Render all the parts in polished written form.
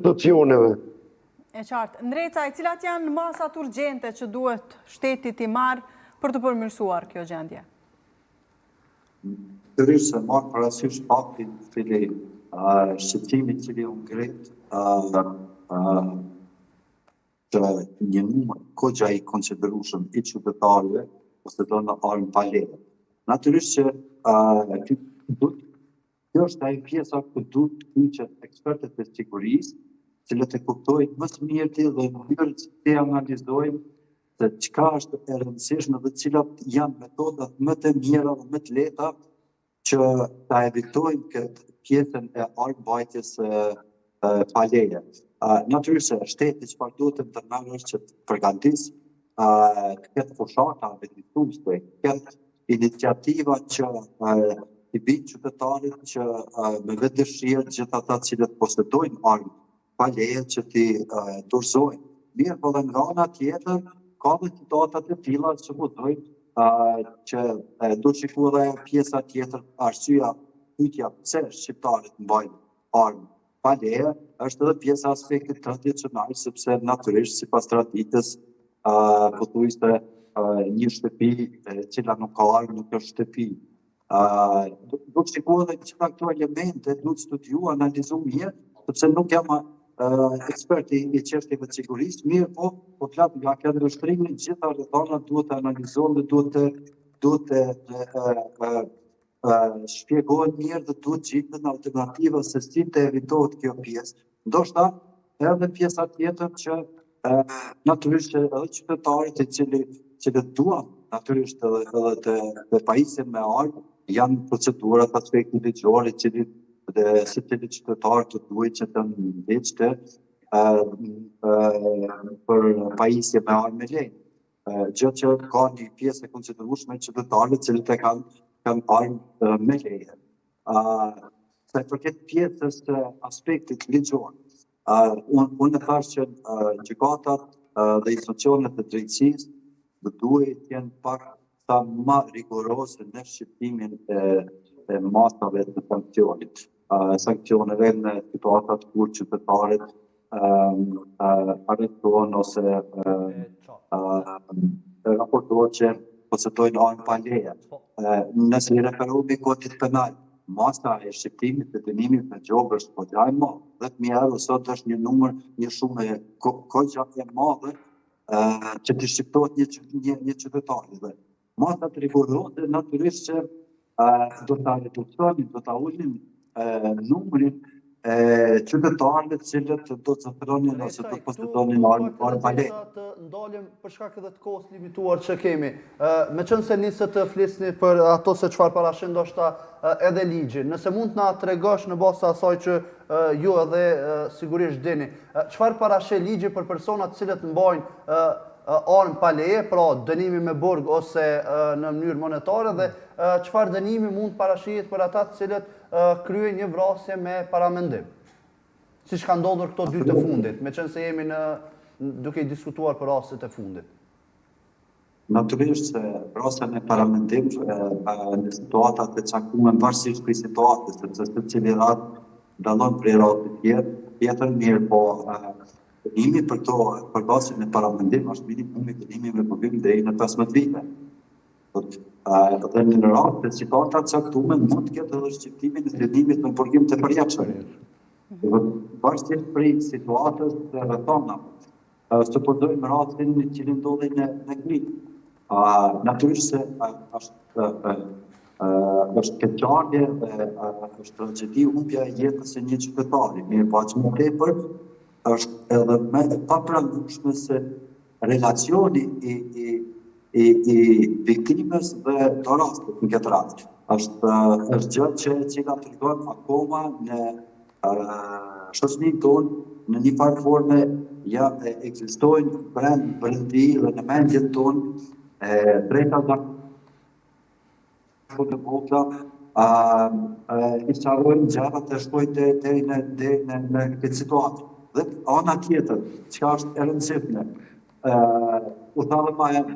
institucioneve. E qartë. Ndreca, cilat janë masat urgjente që duhet shtetit i marë për të përmirësuar kjo gjendje? Sigurisht se marë parasysh faktin cili shqiptimi cili u ngrit të një numër kogja i konsiderueshëm i qytetarëve ose do në armë pa leje. Natyrisht që kjo është ajo pjesa ku duhet të hyjnë ekspertët e sigurisë, cilët e kuptojnë më së miri dhe në mënyrë që të analizojnë se çka është e rëndësishme dhe cilat janë metodat më të mira dhe më të lehta që ta evitojnë këtë pjesën e armbajtjes pa leje. Natyrisht se shteti çfarë duhet të ndërmarrë është që të përgatisë të ketë fushata vetëdijshme, ketë iniciativa që i bijnë qytetarit që me vetë dëshirë gjithë ata cilët posedojnë armë pa leje që t'i dorëzojnë. Mirë, po dhe nga ana tjetër ka dhe situata të tilla që supozojnë që do të shikojë edhe pjesa tjetër, arsyeja pyetja pse shqiptarët mbajnë armë pa leje është edhe pjesa aspektit tradicional, sepse natyrisht sipas traditës pothuajse një shtëpi e cila nuk ka armë nuk është shtëpi. Do të shikojë edhe gjitha këto elemente, duhet studiu, analizu mirë, sepse nuk jam eksperti i çështjeve të sigurisë, mirë po flas nga kjo shtrimi, gjitha rrethonat duhet të analizohen dhe duhet të shpjegohet mirë dhe duhet gjetur alternativa se si të evitohet kjo pjesë. Ndoshta edhe pjesa tjetër që natyrisht edhe qytetarët cilët duan natyrisht edhe të pajisen me armë janë procedurat aspekti ligjor i cili dhe se cili qytetar të duhet që të ndjeçte për pajisje me armë me leje. Gjë që ka një pjesë e konsiderueshme qytetarëve cilët e kanë armë me leje. Sa i përket pjesës të aspektit ligjor, unë e thash që gjykatat dhe institucionet e drejtësisë duhet të jenë pak sa më rigoroze në shqyrtimin e masave të sankcionit. Sankcioneve në situatat kur qytetarët arrestohen ose raportohet që posedojnë armë pa leje. Nëse i referohemi kodit penal, masa e shqiptimit të dënimit me gjobë është kogja e madhe. 10.000 euro sot është një numër, një shumë kogja e madhe që të shqiptohet një qytetari. Masat rigoroze natyrisht që do ta reduktojnë, do ta ulin numrin e qytetarëve të cilët do të zotëronin ose do të posedonin armë pa leje. Të ndalim për shkak edhe të kohës limituar që kemi. Meqense se nisët të flisni për ato se çfarë parashin ndoshta edhe ligji. Nëse mund të na tregosh në bazë të asaj që ju edhe sigurisht dini, çfarë parashin ligji për personat të cilët mbajnë armë pa leje, pra dënimi me burg ose në mënyrë monetare dhe çfarë dënimi mund parashihet për ata të cilët kryejnë një vrasje me paramendim. Siç ka ndodhur këto dy të fundit, meqense jemi duke i diskutuar për rastet e fundit. Natyrisht se vrasja me paramendim në situatat e caktuara varësisht prej situatës, sepse secili rat dallon prej ratit tjetër, mirë po dënimi për vrasje me paramendim është minimumi dënimi me provim deri në 15 vite. Dhe në rast të situatat caktuara mund të ketë edhe shqiptimin e dënimit në burgim të përjetshëm. Varësisht prej situatës të rrethona. Supozojmë rastin në cilin ndodhi në Knin. Natyrisht se është keqardhje, është tragjedi humbja e jetës së një qytetari. Mirë po aq më tepër është edhe më e papranueshme se relacioni i viktimës dhe të rastit në këtë rast. Është gjë që cila tregon akoma në shoqërinë tonë në një farë forme ja ekzistojnë brendi dhe në mendjen tonë drejta të vogla i qarojnë gjërat e shkojnë deri në këtë situatë. Dhe ana tjetër, çka është e rëndësishme, u thamë më herë,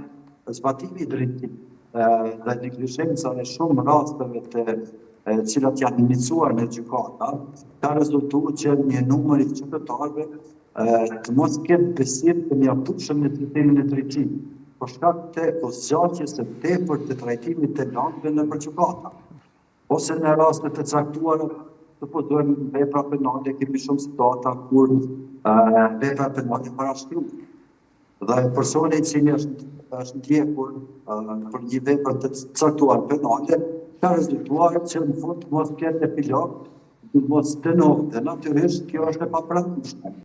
zbatimi i drejtit dhe neglizhenca e shumë rasteve të cilat janë iniciuar në gjykata, ka rezultuar që një numër i qytetarëve të mos ketë besim të mjaftueshëm në trajtimin e drejtimit, për shkak të kozgjatjes së tepërt të trajtimit të langëve nëpër gjykata. Ose në raste të caktuara, supozojmë vepra penale, kemi shumë situata kur vepra penale parashkruhet. Dhe personi i cili është ndjekur për një vepër të caktuar penale, ka rezultuar që në fund mos ketë epilog, mos dënohet. Dhe natyrisht kjo është e papranueshme.